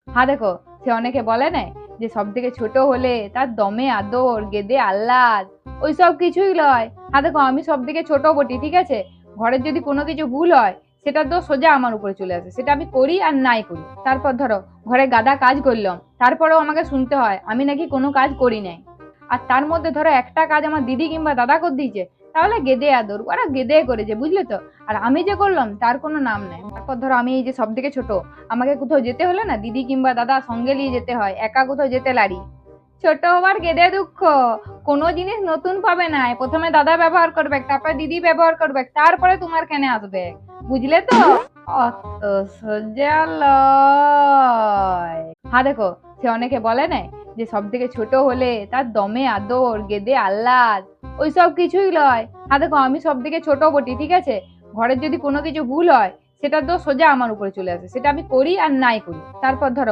হ্যাঁ দেখো, সে অনেকে বলে না যে সব থেকে ছোট হলে তার দমে আদর, গেদে আহ্লাদ, ওই সব কিছুই লয়। হ্যাঁ দেখো, আমি সব থেকে ছোট বটি, ঠিক আছে। ঘরের যদি কোনো কিছু ভুল হয়, সেটা তো সোজা আমার উপরে চলে আসে, সেটা আমি করি আর নাই করি। তারপর ধরো ঘরে গাদা কাজ করলাম, তারপরেও আমাকে শুনতে হয় আমি নাকি কোনো কাজ করি নাই। আর তার মধ্যে ধরো একটা কাজ আমার দিদি কিংবা দাদা করে দিয়েছে, তাহলে গেদে আদর, ওরা গেদে করেছে, বুঝলে তো। আর আমি যে করলাম তার কোনো নাম নেই। তারপর ধরো আমি এই যে সব থেকে ছোট, আমাকে কোথাও যেতে হলে না দিদি কিংবা দাদা সঙ্গে নিয়ে যেতে হয়, একা কোথাও যেতে লারি। ছোট হবার গেদে দুঃখ, কোনো জিনিস নতুন পাবে না, প্রথমে দাদা ব্যবহার করবে, তারপরে দিদি ব্যবহার করবে, তারপরে তোমার কেনে আসবে, বুঝলে তো। অত সোজা লয়। হ্যাঁ দেখো, সে অনেকে বলে না যে সব থেকে ছোট হলে তার দমে আদর, গেদে আহ্লাদ, ওই সব কিছুই লয়। হ্যাঁ দেখো, আমি সব থেকে ছোট বটি, ঠিক আছে। ঘরের যদি কোনো কিছু ভুল হয়, সেটা তো সোজা আমার উপরে চলে আসে, সেটা আমি করি আর নাই করি। তারপর ধরো